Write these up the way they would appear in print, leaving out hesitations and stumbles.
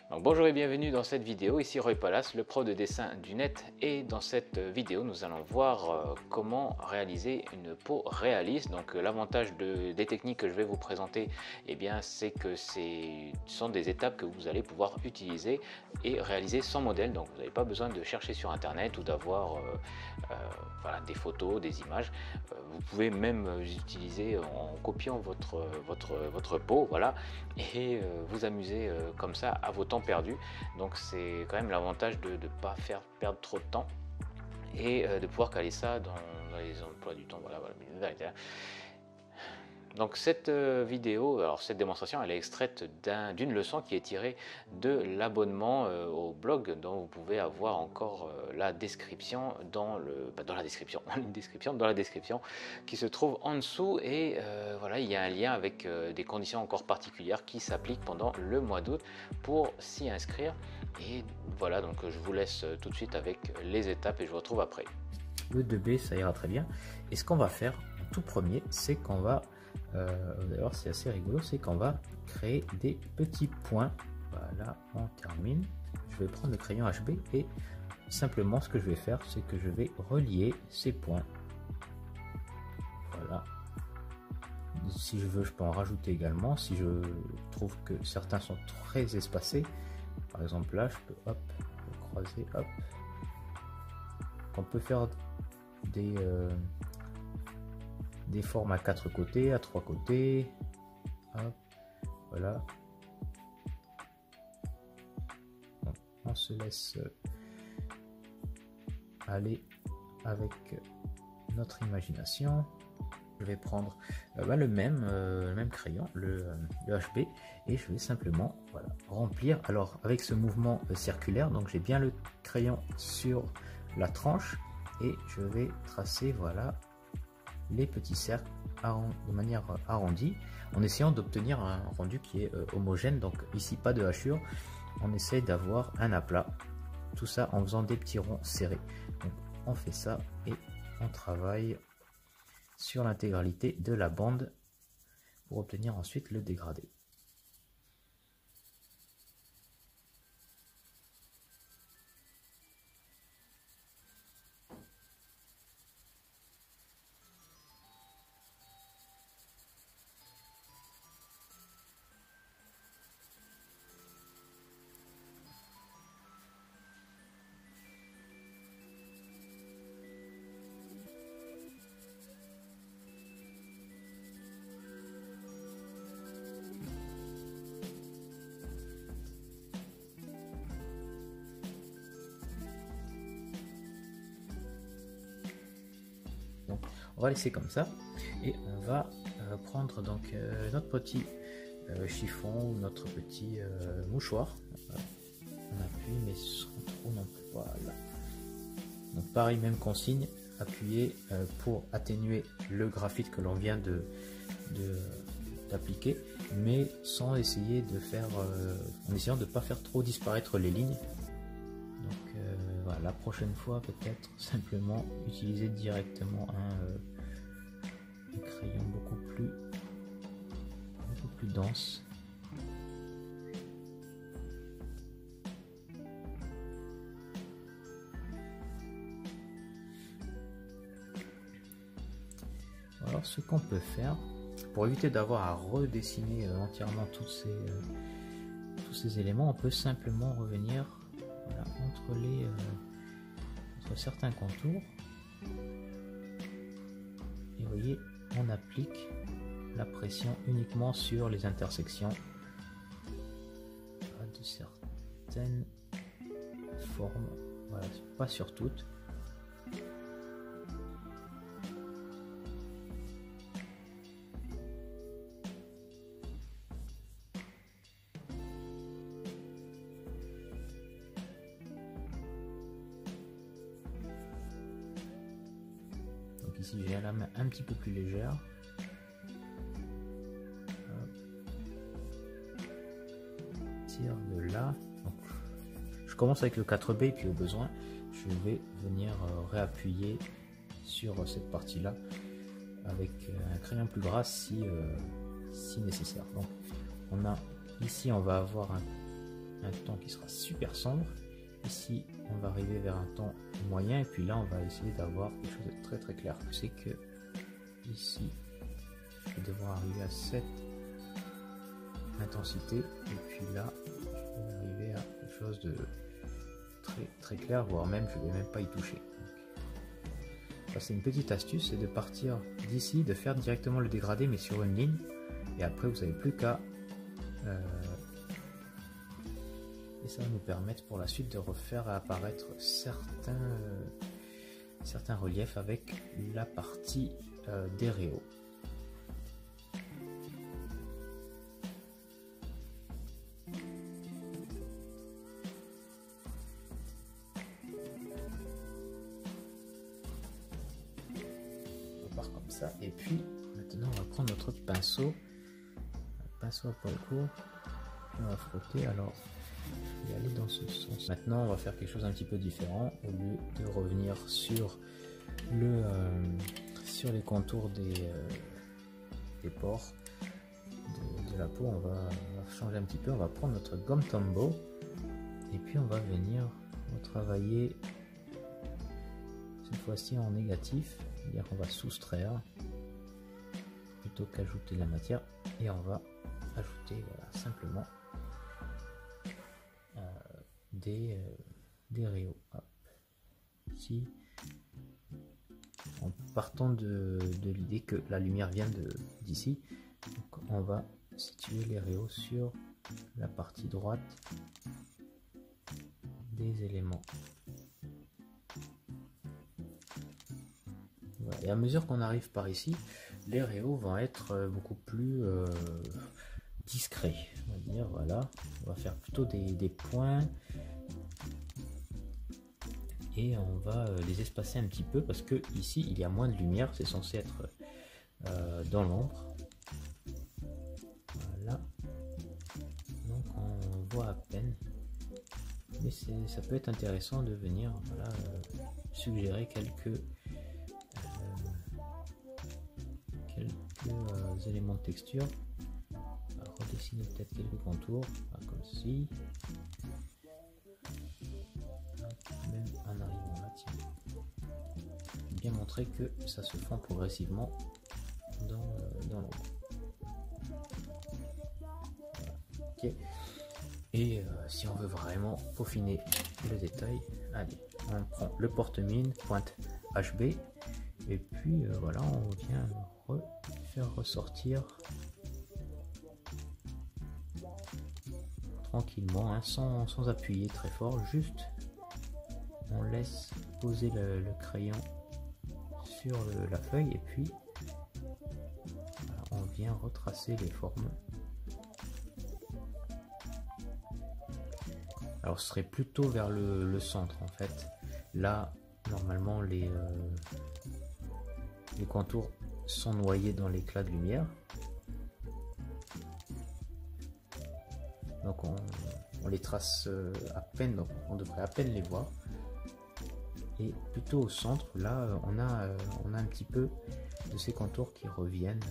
Donc, bonjour et bienvenue dans cette vidéo, ici Roy Palace, le pro de dessin du net, et dans cette vidéo nous allons voir comment réaliser une peau réaliste. Donc l'avantage des techniques que je vais vous présenter, c'est que ce sont des étapes que vous allez pouvoir utiliser et réaliser sans modèle. Donc vous n'avez pas besoin de chercher sur internet ou d'avoir voilà, des photos, des images. Vous pouvez même utiliser en copiant votre peau, voilà, et vous amuser comme ça à vos temps perdus. Donc c'est quand même l'avantage de ne pas faire perdre trop de temps et de pouvoir caler ça dans les emplois du temps. Voilà. Donc cette vidéo, alors cette démonstration, elle est extraite d'une leçon qui est tirée de l'abonnement au blog, dont vous pouvez avoir encore la description dans la description, une description dans la description qui se trouve en dessous. Et voilà, il y a un lien avec des conditions encore particulières qui s'appliquent pendant le mois d'août pour s'y inscrire. Et voilà, donc je vous laisse tout de suite avec les étapes et je vous retrouve après. Le 2B, ça ira très bien. Et ce qu'on va faire en tout premier, c'est qu'on va d'ailleurs c'est assez rigolo, c'est qu'on va créer des petits points. Voilà, on termine. Je vais prendre le crayon HB et simplement ce que je vais faire, c'est que je vais relier ces points. Voilà. Si je veux, je peux en rajouter également. Si je trouve que certains sont très espacés, par exemple là, je peux hop croiser, hop. On peut faire des formes à 4 côtés, à 3 côtés, hop, voilà. Donc, on se laisse aller avec notre imagination. Je vais prendre le même crayon, le HB, et je vais simplement voilà, remplir. Alors avec ce mouvement circulaire, donc j'ai bien le crayon sur la tranche et je vais tracer voilà les petits cercles de manière arrondie en essayant d'obtenir un rendu qui est homogène. Donc ici pas de hachure, on essaie d'avoir un aplat, tout ça en faisant des petits ronds serrés. Donc on fait ça et on travaille sur l'intégralité de la bande pour obtenir ensuite le dégradé. Donc on va laisser comme ça et on va prendre donc notre petit chiffon ou notre petit mouchoir. On appuie mais sans trop non plus. Voilà. Donc pareil, même consigne, appuyer pour atténuer le graphite que l'on vient d'appliquer, mais sans essayer de faire, en essayant de ne pas faire trop disparaître les lignes. Donc voilà, la prochaine fois peut-être simplement utiliser directement un crayon beaucoup plus dense. Alors ce qu'on peut faire pour éviter d'avoir à redessiner entièrement tous ces éléments, on peut simplement revenir voilà, entre certains contours et vous voyez, on applique la pression uniquement sur les intersections de certaines formes, voilà, pas sur toutes. Ici j'ai la main un petit peu plus légère. Tire de là. Donc, je commence avec le 4B et puis au besoin je vais venir réappuyer sur cette partie là avec un crayon plus gras si nécessaire. Donc on a ici on va avoir un ton qui sera super sombre. Ici, on va arriver vers un ton moyen, et puis là, on va essayer d'avoir quelque chose de très très clair. C'est que ici, je vais devoir arriver à cette intensité, et puis là, je vais arriver à quelque chose de très très clair, voire même, je ne vais même pas y toucher. C'est une petite astuce, c'est de partir d'ici, de faire directement le dégradé, mais sur une ligne, et après, vous n'avez plus qu'à et ça va nous permettre pour la suite de refaire apparaître certains reliefs avec la partie des réaux. On part comme ça, et puis maintenant on va prendre notre pinceau à poil court, on va frotter. Alors et aller dans ce sens. Maintenant, on va faire quelque chose un petit peu différent. Au lieu de revenir sur les contours des pores de la peau, on va changer un petit peu. On va prendre notre gomme Tombow et puis on va venir travailler cette fois-ci en négatif, c'est-à-dire qu'on va soustraire plutôt qu'ajouter de la matière, et on va ajouter simplement des rayons. Ici, en partant de l'idée que la lumière vient d'ici, on va situer les rayons sur la partie droite des éléments. Voilà. Et à mesure qu'on arrive par ici, les rayons vont être beaucoup plus discrets. On va dire, voilà, on va faire plutôt des points. Et on va les espacer un petit peu parce que ici il y a moins de lumière, c'est censé être dans l'ombre. Voilà, donc on voit à peine, mais ça peut être intéressant de venir suggérer quelques éléments de texture. On va redessiner peut-être quelques contours comme ceci. Même en arrivant là, tiens. Bien montrer que ça se fond progressivement dans l'ombre. Voilà. Okay. Et si on veut vraiment peaufiner le détail, allez, on prend le porte-mine, pointe HB, et puis voilà, on vient faire ressortir tranquillement, hein, sans appuyer très fort, juste on laisse poser le crayon sur la feuille, et puis voilà, on vient retracer les formes. Alors ce serait plutôt vers le centre en fait. Là normalement les contours sont noyés dans l'éclat de lumière, donc on les trace à peine, donc on devrait à peine les voir. Et plutôt au centre, là on a un petit peu de ces contours qui reviennent.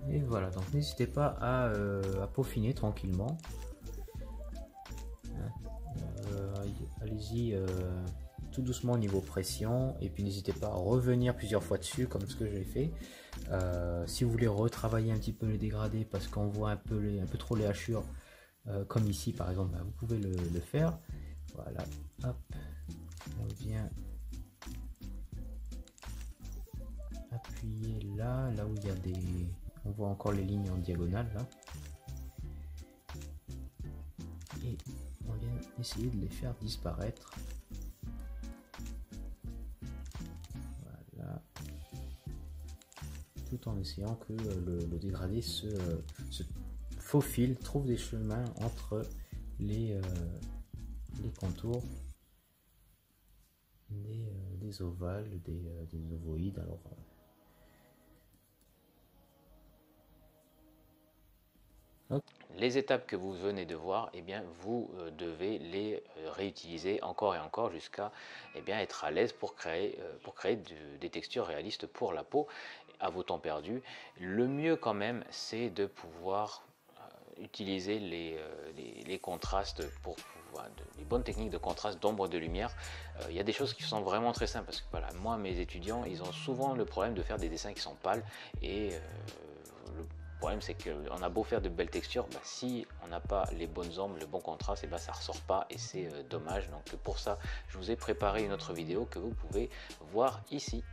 Et voilà, donc n'hésitez pas à peaufiner tranquillement. Allez-y tout doucement au niveau pression, et puis n'hésitez pas à revenir plusieurs fois dessus comme ce que j'ai fait. Si vous voulez retravailler un petit peu les dégradés parce qu'on voit un peu trop les hachures, comme ici par exemple, vous pouvez le faire. Voilà, hop, on vient appuyer là où il y a on voit encore les lignes en diagonale là, et on vient essayer de les faire disparaître. Voilà, tout en essayant que le dégradé se faufile, trouve des chemins entre les contours des ovales, des ovoïdes. Alors les étapes que vous venez de voir, eh bien, vous devez les réutiliser encore et encore jusqu'à être à l'aise pour créer des textures réalistes pour la peau à vos temps perdus. Le mieux quand même, c'est de pouvoir utiliser les contrastes pour les bonnes techniques de contraste, d'ombre, de lumière. Il y a des choses qui sont vraiment très simples parce que voilà, moi mes étudiants ils ont souvent le problème de faire des dessins qui sont pâles et le problème c'est qu'on a beau faire de belles textures, si on n'a pas les bonnes ombres, le bon contraste, et ça ressort pas et c'est dommage. Donc pour ça je vous ai préparé une autre vidéo que vous pouvez voir ici.